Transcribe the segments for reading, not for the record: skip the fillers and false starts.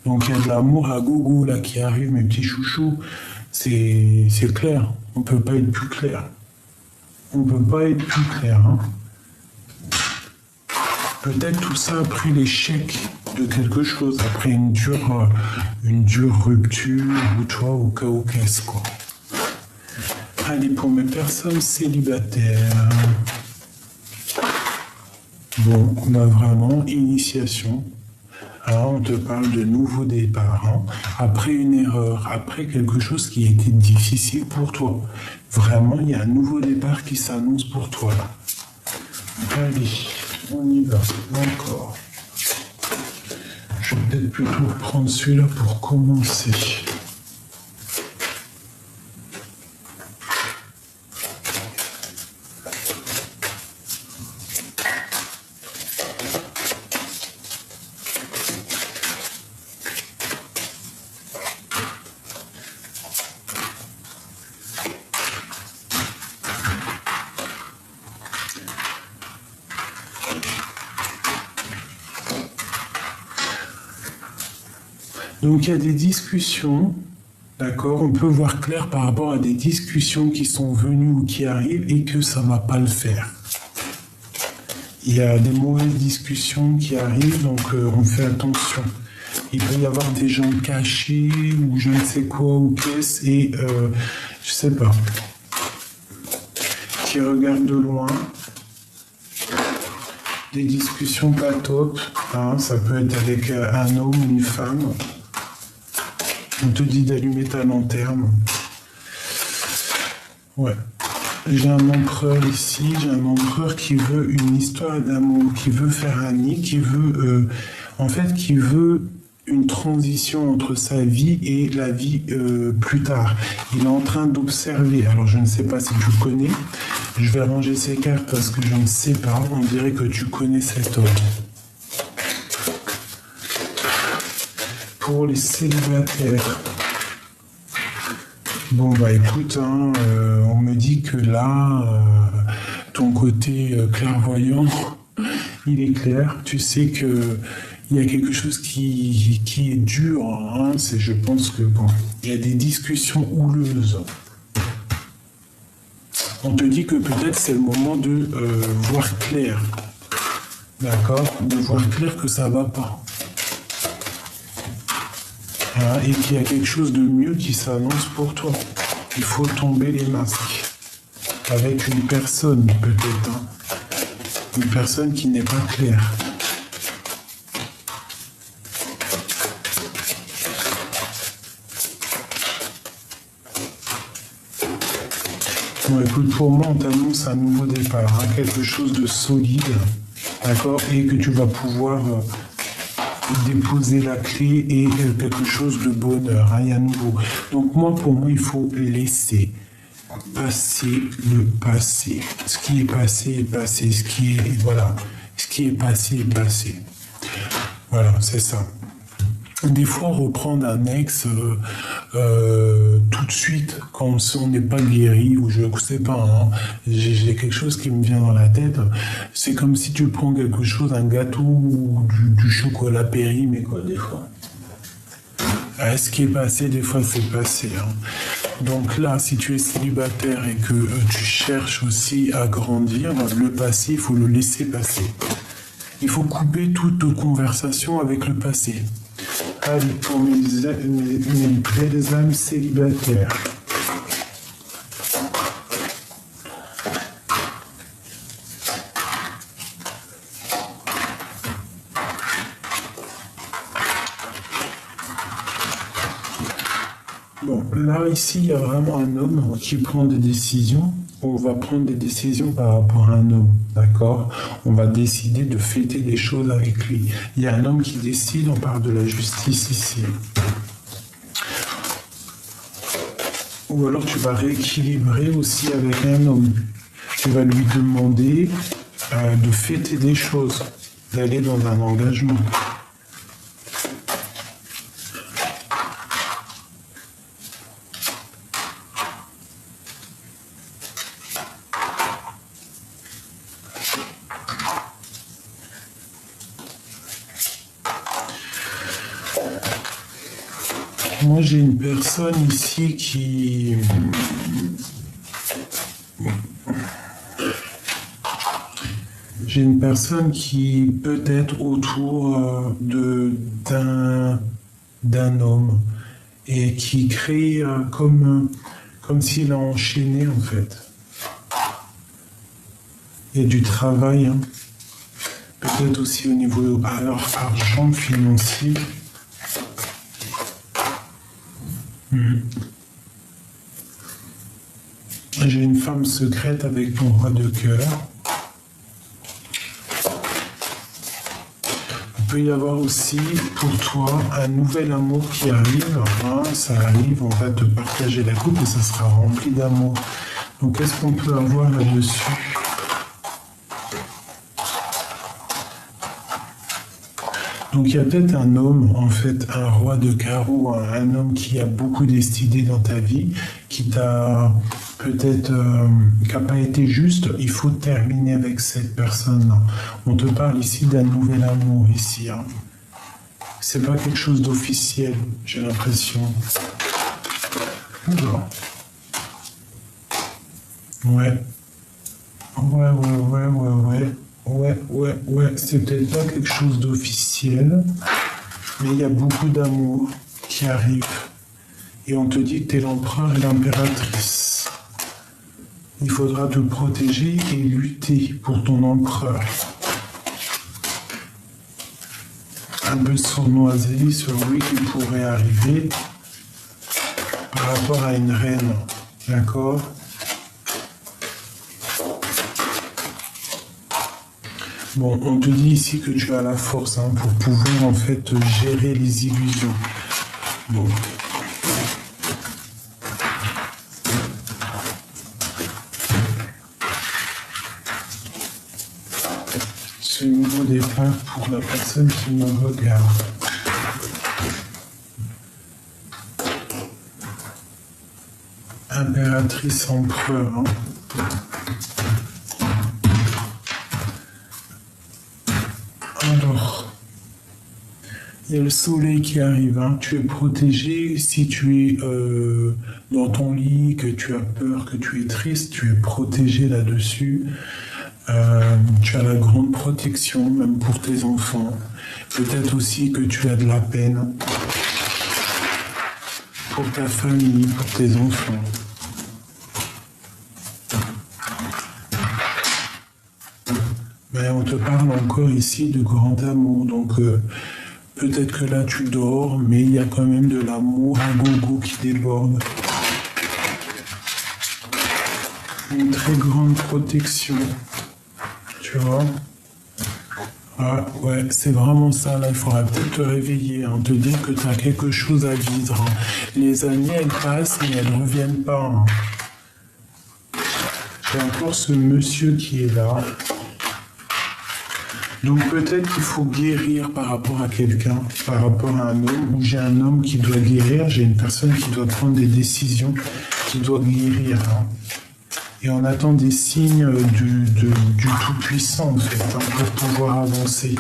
Donc il y a de l'amour à gogo là qui arrive, mes petits chouchous. C'est clair. On peut pas être plus clair. On peut pas être plus clair. Hein. Peut-être tout ça après l'échec de quelque chose, après une dure rupture, ou toi, au cas où qu'est-ce quoi. Allez, pour mes personnes célibataires. Bon, on a vraiment initiation. Alors, on te parle de nouveau départ. Hein. Après une erreur, après quelque chose qui a été difficile pour toi. Vraiment, il y a un nouveau départ qui s'annonce pour toi. Allez, on y va. Encore. Je vais peut-être plutôt prendre celui-là pour commencer. Donc il y a des discussions, d'accord, on peut voir clair par rapport à des discussions qui sont venues ou qui arrivent et que ça ne va pas le faire. Il y a des mauvaises discussions qui arrivent, donc on fait attention. Il peut y avoir des gens cachés ou je ne sais quoi ou qu'est-ce et je sais pas, qui regardent de loin. Des discussions pas top, hein, ça peut être avec un homme ou une femme. On te dit d'allumer ta lanterne. Ouais. J'ai un empereur ici, j'ai un empereur qui veut une histoire d'amour, qui veut faire un nid, qui veut, qui veut une transition entre sa vie et la vie plus tard. Il est en train d'observer. Alors je ne sais pas si tu le connais. Je vais ranger ces cartes parce que je ne sais pas. On dirait que tu connais cet homme. Pour les célibataires. Bon bah écoute, hein, on me dit que là, ton côté clairvoyant, il est clair. Tu sais que il y a quelque chose qui est dur. Hein, je pense que bon, il y a des discussions houleuses. On te dit que peut-être c'est le moment de voir clair. D'accord? De voir clair que ça va pas. Hein, et qu'il y a quelque chose de mieux qui s'annonce pour toi. Il faut tomber les masques. Avec une personne, peut-être. Hein. Une personne qui n'est pas claire. Bon, écoute, pour moi, on t'annonce un nouveau départ. Hein, quelque chose de solide. D'accord? Et que tu vas pouvoir... déposer la clé et quelque chose de bonheur, hein, il y a nouveau. Donc pour moi, il faut laisser passer le passé. Ce qui est passé est passé. Ce qui est passé est passé. Voilà, c'est ça. Des fois, reprendre un ex tout de suite, quand on n'est pas guéri, ou je ne sais pas, hein, j'ai quelque chose qui me vient dans la tête. C'est comme si tu prends quelque chose, un gâteau ou du chocolat périmé, quoi, des fois. Ce qui est passé, des fois, c'est passé. Hein. Donc là, si tu es célibataire et que tu cherches aussi à grandir, le passé, il faut le laisser passer. Il faut couper toute conversation avec le passé. Allez, pour mes belles âmes célibataires. Bon, là, ici, il y a vraiment un homme qui prend des décisions. On va prendre des décisions par rapport à un homme, d'accord? On va décider de fêter des choses avec lui. Il y a un homme qui décide, on parle de la justice ici. Ou alors tu vas rééquilibrer aussi avec un homme. Tu vas lui demander de fêter des choses, d'aller dans un engagement. Moi, j'ai une personne ici qui... J'ai une personne qui peut être autour d'un homme et qui crée comme s'il a enchaîné en fait. Il y a du travail, hein. Peut-être aussi au niveau argent financier. J'ai une femme secrète avec ton roi de cœur. Il peut y avoir aussi pour toi un nouvel amour qui arrive. Hein, ça arrive, on va te partager la coupe et ça sera rempli d'amour. Donc qu'est-ce qu'on peut avoir là-dessus? Donc il y a peut-être un homme, en fait, un roi de carreau, un homme qui a beaucoup décidé dans ta vie, qui t'a peut-être, qui n'a pas été juste. Il faut terminer avec cette personne-là. On te parle ici d'un nouvel amour, ici. Hein. C'est pas quelque chose d'officiel, j'ai l'impression. Alors. Ouais, c'est peut-être pas quelque chose d'officiel, mais il y a beaucoup d'amour qui arrive. Et on te dit que tu es l'empereur et l'impératrice. Il faudra te protéger et lutter pour ton empereur. Un peu sournoiserie sur lui qui pourrait arriver par rapport à une reine. D'accord ? Bon, on te dit ici que tu as la force hein, pour pouvoir en fait gérer les illusions. Bon. Ce nouveau départ pour la personne qui me regarde. Impératrice empereur. Hein. Alors, il y a le soleil qui arrive, hein. Tu es protégé si tu es dans ton lit, que tu as peur, que tu es triste, tu es protégé là-dessus. Tu as la grande protection, même pour tes enfants. Peut-être aussi que tu as de la peine pour ta famille, pour tes enfants. Mais on te parle encore ici de grand amour, donc peut-être que là tu dors, mais il y a quand même de l'amour à gogo qui déborde. Une très grande protection, tu vois. Ah, ouais, c'est vraiment ça, là, il faudra peut-être te réveiller, hein, te dire que tu as quelque chose à vivre. Hein. Les années, elles passent, mais elles ne reviennent pas. Hein. J'ai encore ce monsieur qui est là. Donc peut-être qu'il faut guérir par rapport à quelqu'un, par rapport à un homme, ou j'ai un homme qui doit guérir, j'ai une personne qui doit prendre des décisions, qui doit guérir. Hein. Et on attend des signes du Tout-Puissant, en fait, hein, pour pouvoir avancer.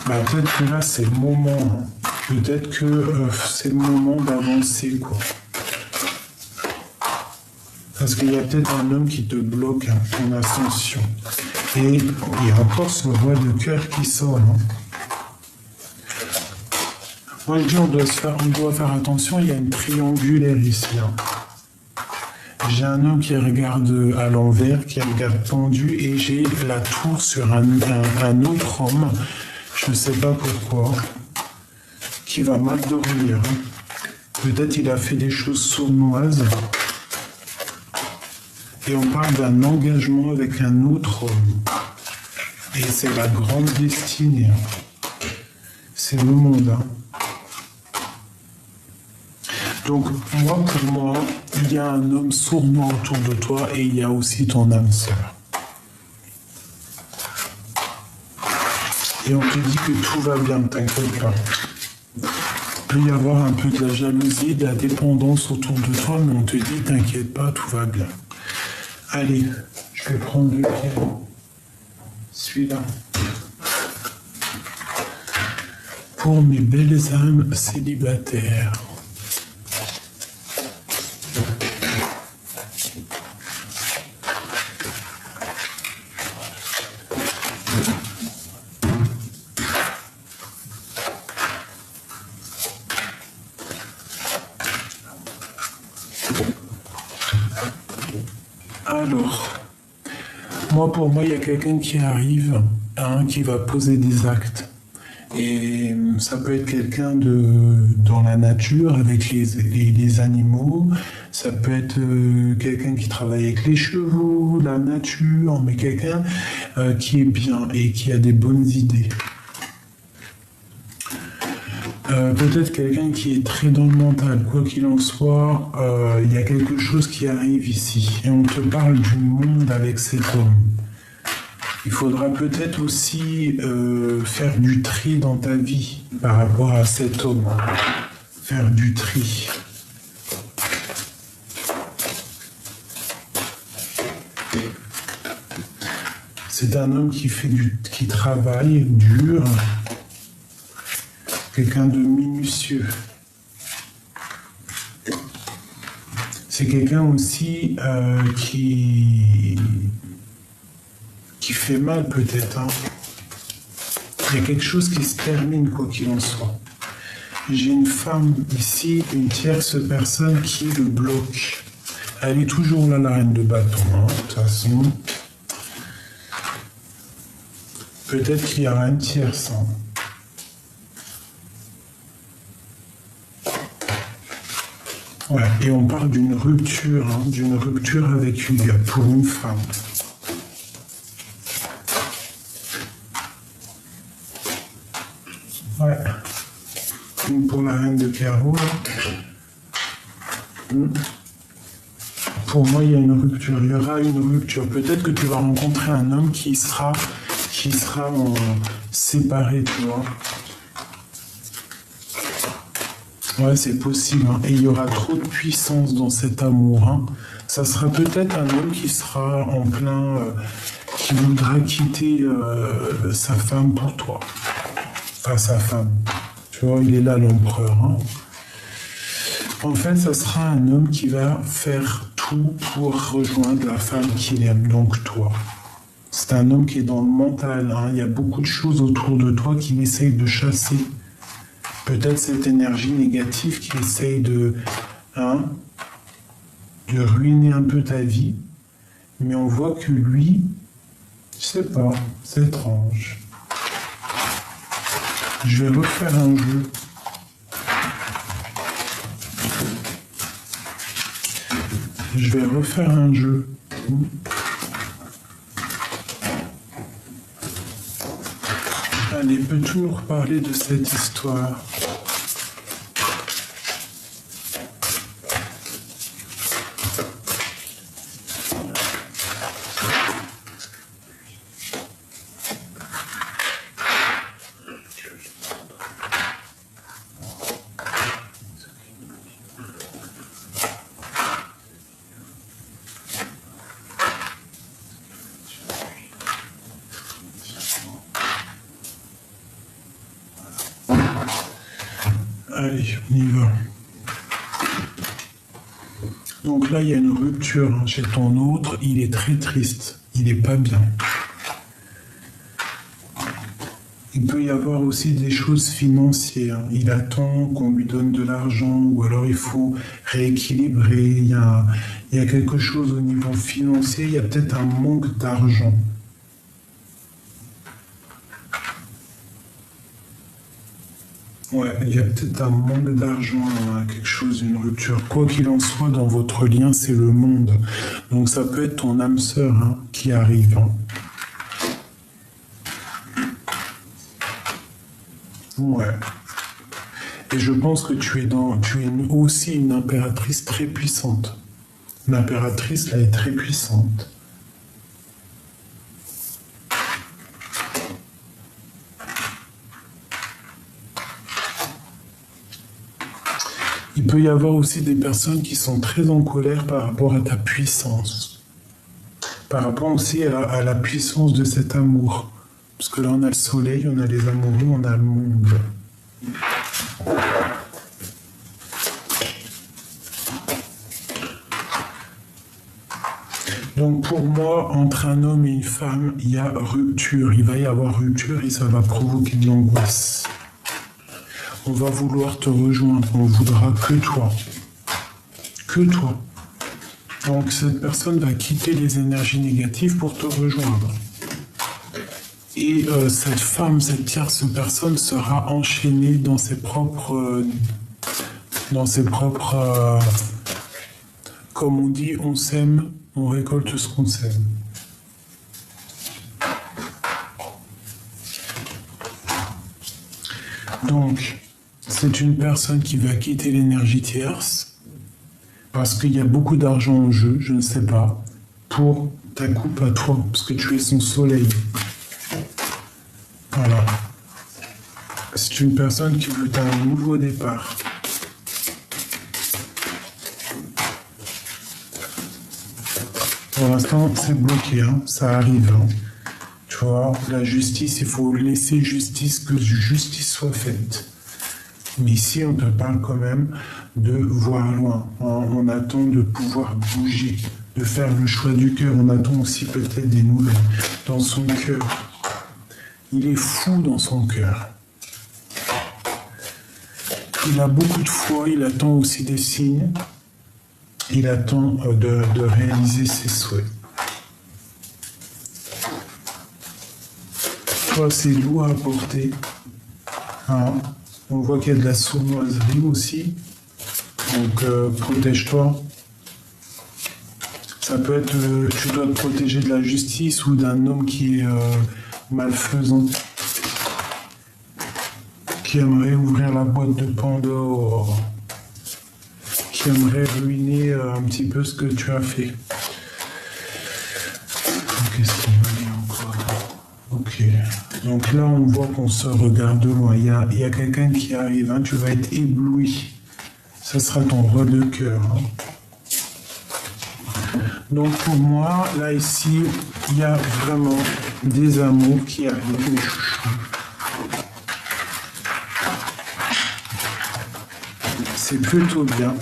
Bah, peut-être que là, c'est le moment. Hein. Peut-être que c'est le moment d'avancer, quoi. Parce qu'il y a peut-être un homme qui te bloque hein, ton ascension. Et il y a encore ce roi de cœur qui sort. Hein. Moi, je dis, on doit faire attention, il y a une triangulaire ici. Hein. J'ai un homme qui regarde à l'envers, qui regarde tendu, et j'ai la tour sur un autre homme, je ne sais pas pourquoi, qui va mal dormir. Peut-être il a fait des choses sournoises. Et on parle d'un engagement avec un autre homme. Et c'est la grande destinée. C'est le monde. Hein. Donc, pour moi, il y a un homme sournois autour de toi et il y a aussi ton âme sœur. Et on te dit que tout va bien, ne t'inquiète pas. Il peut y avoir un peu de la jalousie, de la dépendance autour de toi, mais on te dit, t'inquiète pas, tout va bien. Allez, je vais prendre le pied. Celui-là. pour mes belles âmes célibataires. Alors, pour moi, il y a quelqu'un qui arrive, hein, qui va poser des actes. Et ça peut être quelqu'un dans la nature, avec les animaux. Ça peut être quelqu'un qui travaille avec les chevaux, la nature, mais quelqu'un qui est bien et qui a des bonnes idées. Peut-être quelqu'un qui est très dans le mental, quoi qu'il en soit, il y a quelque chose qui arrive ici. Et on te parle du monde avec cet homme. Il faudra peut-être aussi faire du tri dans ta vie par rapport à cet homme. Faire du tri. C'est un homme qui travaille dur. Quelqu'un de minutieux. C'est quelqu'un aussi qui fait mal peut-être. Hein. Il y a quelque chose qui se termine quoi qu'il en soit. J'ai une femme ici, une tierce personne qui le bloque. Elle est toujours là, la reine de bâton, hein, de toute façon. Peut-être qu'il y aura une tierce. Hein. Ouais, et on parle d'une rupture avec lui, pour une femme. Ouais. Pour la reine de carreau. Pour moi, il y a une rupture. Il y aura une rupture. Peut-être que tu vas rencontrer un homme qui sera séparé, tu vois. Ouais, c'est possible. Hein. Et il y aura trop de puissance dans cet amour. Hein. Ça sera peut-être un homme qui sera en plein... qui voudra quitter sa femme pour toi. Enfin, sa femme. Tu vois, il est là, l'empereur. Hein. En fait, ça sera un homme qui va faire tout pour rejoindre la femme qu'il aime, donc toi. C'est un homme qui est dans le mental. Hein. Il y a beaucoup de choses autour de toi qu'il essaye de chasser. Peut-être cette énergie négative qui essaye de ruiner un peu ta vie. Mais on voit que lui, je sais pas, c'est étrange. Je vais refaire un jeu. Je vais refaire un jeu. Allez, peux-tu nous reparler de cette histoire ? Allez, on y va. Donc là, il y a une rupture hein, chez ton autre. Il est très triste. Il n'est pas bien. Il peut y avoir aussi des choses financières. Il attend qu'on lui donne de l'argent ou alors il faut rééquilibrer. Il y a quelque chose au niveau financier. Il y a peut-être un manque d'argent. Ouais, il y a peut-être un manque d'argent, quelque chose, une rupture. Quoi qu'il en soit, dans votre lien, c'est le monde. Donc ça peut être ton âme sœur hein, qui arrive. Hein. Ouais. Et je pense que tu es aussi une impératrice très puissante. L'impératrice, là, est très puissante. Il peut y avoir aussi des personnes qui sont très en colère par rapport à ta puissance. Par rapport aussi à la puissance de cet amour. Parce que là, on a le soleil, on a les amoureux, on a le monde. Donc pour moi, entre un homme et une femme, il y a rupture. Il va y avoir rupture et ça va provoquer de l'angoisse. On va vouloir te rejoindre, on voudra que toi. Que toi. Donc cette personne va quitter les énergies négatives pour te rejoindre. Et cette femme, cette tierce personne sera enchaînée dans ses propres... comme on dit, on sème, on récolte ce qu'on sème. Donc, c'est une personne qui va quitter l'énergie tierce parce qu'il y a beaucoup d'argent en jeu, je ne sais pas, pour ta coupe à toi, parce que tu es son soleil. Voilà. C'est une personne qui veut un nouveau départ. Pour l'instant, c'est bloqué, hein. Ça arrive. Hein. Tu vois, la justice, il faut laisser justice, que justice soit faite. Mais ici, on te parle quand même de voir loin. Hein. On attend de pouvoir bouger, de faire le choix du cœur. On attend aussi peut-être des nouvelles dans son cœur. Il est fou dans son cœur. Il a beaucoup de foi, il attend aussi des signes. Il attend de réaliser ses souhaits. Toi, c'est lourd à porter. Hein. On voit qu'il y a de la sournoiserie aussi. Donc, protège-toi. Ça peut être, tu dois te protéger de la justice ou d'un homme qui est malfaisant, qui aimerait ouvrir la boîte de Pandore, qui aimerait ruiner un petit peu ce que tu as fait. Qu'est-ce qu'on va dire encore? Ok. Donc là, on voit qu'on se regarde de loin. Il y a quelqu'un qui arrive. Hein. Tu vas être ébloui. Ça sera ton roi de cœur. Hein. Donc pour moi, là, ici, il y a vraiment des amours qui arrivent, mes chouchous. C'est plutôt bien.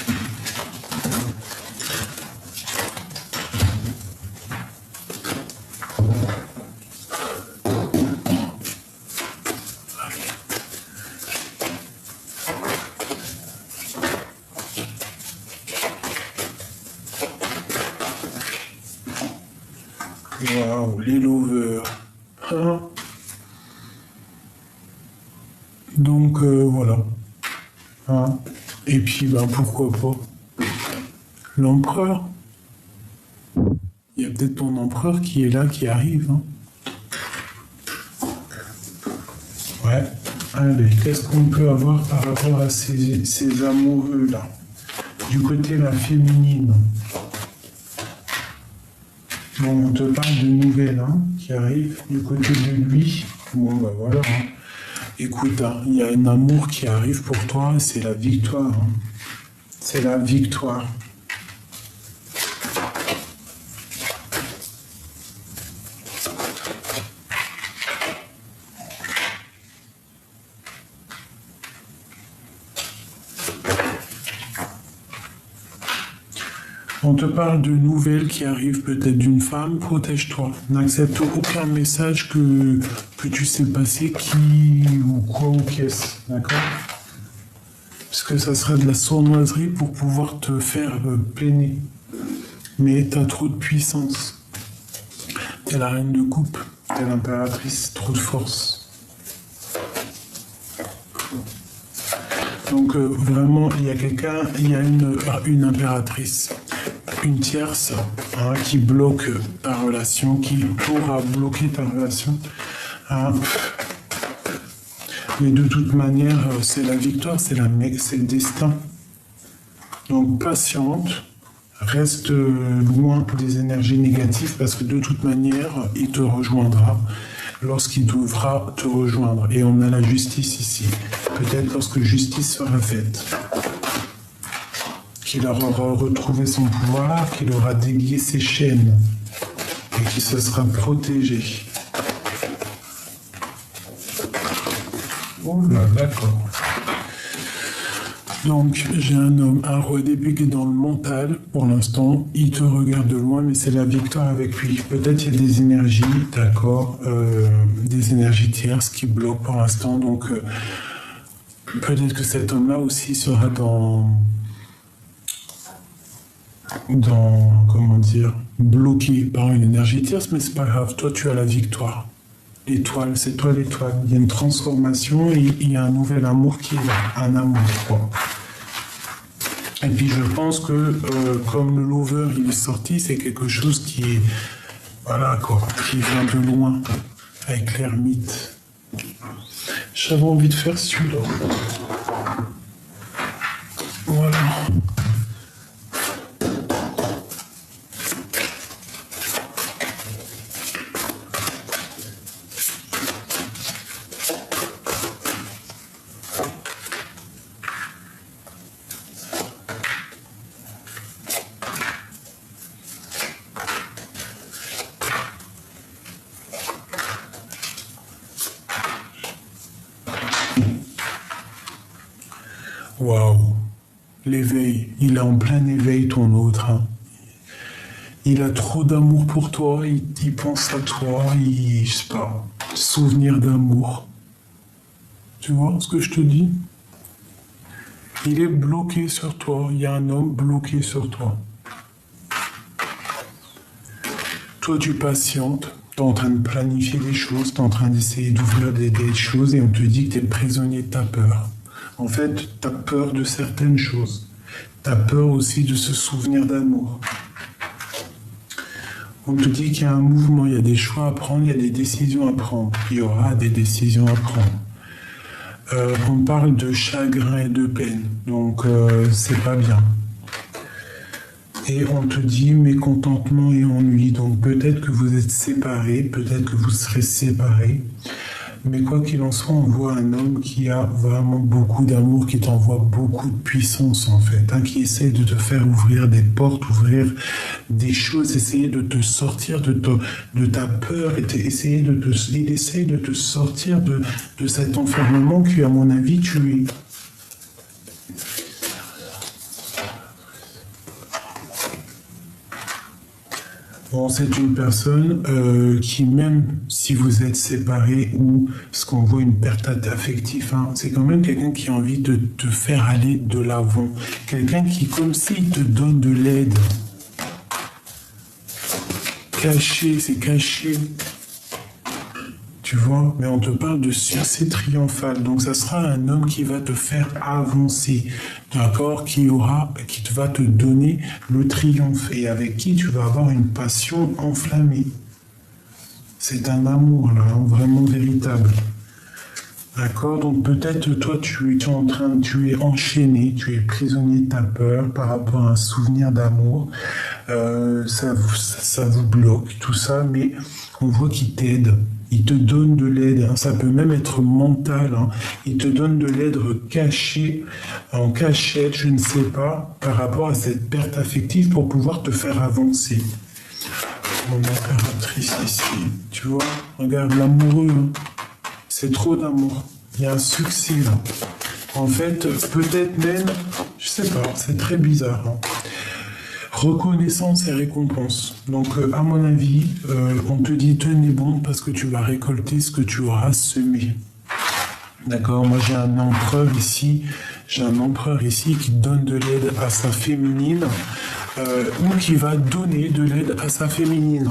Waouh, les lovers. Hein? Donc voilà. Hein? Et puis ben, pourquoi pas l'empereur. Il y a peut-être ton empereur qui est là, qui arrive. Hein? Ouais. Allez, qu'est-ce qu'on peut avoir par rapport à ces amoureux-là? Du côté de la féminine. Bon, on te parle de nouvelles hein, qui arrivent du côté de lui. Bon, ben voilà. Hein. Écoute, hein, il y a un amour qui arrive pour toi, c'est la victoire. Hein. C'est la victoire. On te parle de nouvelles qui arrivent peut-être d'une femme, protège-toi. N'accepte aucun message que tu sais passer, qui ou quoi ou qu'est-ce, d'accord? Parce que ça serait de la sournoiserie pour pouvoir te faire peiner. Mais t'as trop de puissance. T'es la reine de coupe, t'es l'impératrice, trop de force. Donc vraiment, il y a quelqu'un, il y a une impératrice. Une tierce hein, qui bloque ta relation, qui pourra bloquer ta relation. Hein. Mais de toute manière, c'est la victoire, c'est le destin. Donc patiente, reste loin des énergies négatives parce que de toute manière, il te rejoindra lorsqu'il devra te rejoindre. Et on a la justice ici. Peut-être lorsque justice sera faite. Qu'il aura retrouvé son pouvoir, qu'il aura délié ses chaînes et qu'il se sera protégé. Oh là, d'accord. Donc, j'ai un homme, un roi d'épée qui est dans le mental, pour l'instant. Il te regarde de loin, mais c'est la victoire avec lui. Peut-être il y a des énergies, d'accord, des énergies tierces qui bloquent pour l'instant. Donc, peut-être que cet homme-là aussi sera comment dire, bloqué par une énergie tierce, mais c'est pas grave. Toi, tu as la victoire. L'étoile, c'est toi l'étoile. Il y a une transformation et il y a un nouvel amour qui est là. Un amour, quoi. Et puis je pense que comme le lover il est sorti, c'est quelque chose qui est, voilà quoi, qui vient de loin, avec l'ermite. J'avais envie de faire celui-là. Voilà. Waouh, l'éveil, il est en plein éveil ton autre. Hein. Il a trop d'amour pour toi, il pense à toi, je sais pas, souvenir d'amour. Tu vois ce que je te dis? Il est bloqué sur toi, il y a un homme bloqué sur toi. Toi tu patientes, tu es en train de planifier des choses, tu es en train d'essayer d'ouvrir des choses et on te dit que tu es prisonnier de ta peur. En fait, tu as peur de certaines choses. Tu as peur aussi de ce souvenir d'amour. On te dit qu'il y a un mouvement, il y a des choix à prendre, il y a des décisions à prendre. Il y aura des décisions à prendre. On parle de chagrin et de peine, donc c'est pas bien. Et on te dit mécontentement et ennui, donc peut-être que vous êtes séparés, peut-être que vous serez séparés. Mais quoi qu'il en soit, on voit un homme qui a vraiment beaucoup d'amour, qui t'envoie beaucoup de puissance en fait, hein, qui essaie de te faire ouvrir des portes, ouvrir des choses, essayer de te sortir de ta peur, il essaie de te sortir de cet enfermement qui, à mon avis, tu es. Bon, c'est une personne qui, même si vous êtes séparés ou ce qu'on voit une perte affective, hein, c'est quand même quelqu'un qui a envie de te faire aller de l'avant. Quelqu'un qui, comme s'il te donne de l'aide. Caché, c'est caché. Tu vois, mais on te parle de succès triomphal. Donc, ça sera un homme qui va te faire avancer, d'accord, qui va te donner le triomphe et avec qui tu vas avoir une passion enflammée. C'est un amour, là, hein, vraiment véritable. D'accord, donc peut-être toi tu es enchaîné, tu es prisonnier de ta peur par rapport à un souvenir d'amour. Ça vous bloque, tout ça, mais on voit qu'il t'aide. Il te donne de l'aide, hein. Ça peut même être mental. Hein. Il te donne de l'aide cachée, en cachette, je ne sais pas, par rapport à cette perte affective pour pouvoir te faire avancer. Mon impératrice ici, tu vois, regarde l'amoureux. Hein. C'est trop d'amour. Il y a un succès là. En fait, peut-être même, je sais pas, c'est très bizarre. Hein. Reconnaissance et récompense. Donc, à mon avis, on te dit tenez bon parce que tu vas récolter ce que tu auras semé. D'accord, moi j'ai un empereur ici. J'ai un empereur ici qui donne de l'aide à sa féminine ou qui va donner de l'aide à sa féminine.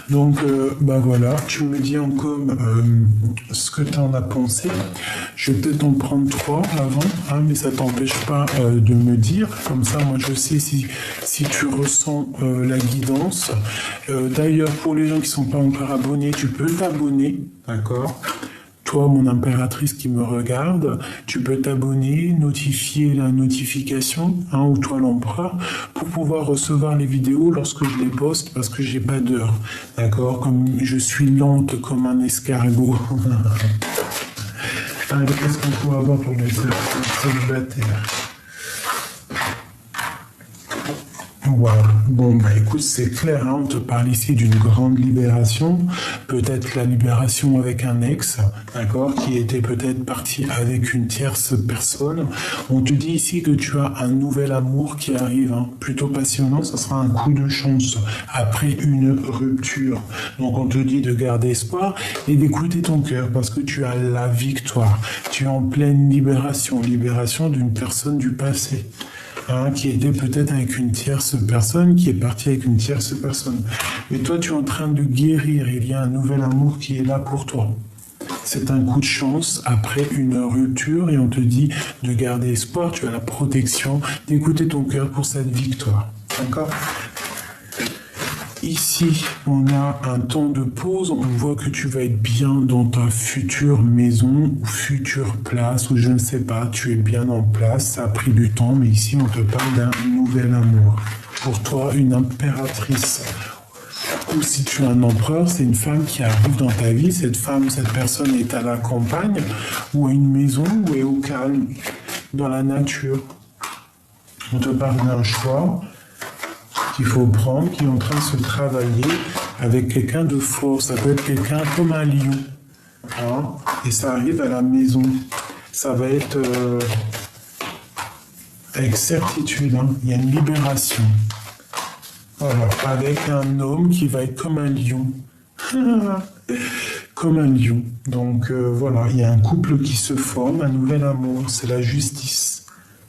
Donc, bah voilà, tu me dis en com ce que tu en as pensé. Je vais peut-être en prendre 3 avant, hein, mais ça t'empêche pas de me dire. Comme ça, moi, je sais si tu ressens la guidance. D'ailleurs, pour les gens qui ne sont pas encore abonnés, tu peux t'abonner, d'accord ? Toi, mon impératrice qui me regarde, tu peux t'abonner, notifier la notification, hein, ou toi l'empereur, pour pouvoir recevoir les vidéos lorsque je les poste, parce que j'ai pas d'heure, d'accord? Comme je suis lente comme un escargot. Allez, qu'est-ce qu'on peut avoir pour les célibataires? Wow. Bon, bah écoute, c'est clair, hein, on te parle ici d'une grande libération, peut-être la libération avec un ex, d'accord, qui était peut-être parti avec une tierce personne. On te dit ici que tu as un nouvel amour qui arrive, hein, plutôt passionnant, ça sera un coup de chance après une rupture. Donc on te dit de garder espoir et d'écouter ton cœur parce que tu as la victoire. Tu es en pleine libération, libération d'une personne du passé. Hein, qui était peut-être avec une tierce personne, qui est partie avec une tierce personne. Et toi, tu es en train de guérir. Il y a un nouvel amour qui est là pour toi. C'est un coup de chance après une rupture et on te dit de garder espoir. Tu as la protection, d'écouter ton cœur pour cette victoire. D'accord ? Ici, on a un temps de pause. On voit que tu vas être bien dans ta future maison ou future place ou je ne sais pas. Tu es bien en place. Ça a pris du temps, mais ici, on te parle d'un nouvel amour. Pour toi, une impératrice. Ou si tu es un empereur, c'est une femme qui arrive dans ta vie. Cette femme, cette personne est à la campagne ou à une maison ou est au calme, dans la nature. On te parle d'un choix qu'il faut prendre, qui est en train de se travailler avec quelqu'un de fort. Ça peut être quelqu'un comme un lion. Hein, et ça arrive à la maison. Ça va être avec certitude. Hein, il y a une libération. Voilà, avec un homme qui va être comme un lion. Comme un lion. Donc voilà, il y a un couple qui se forme, un nouvel amour. C'est la justice.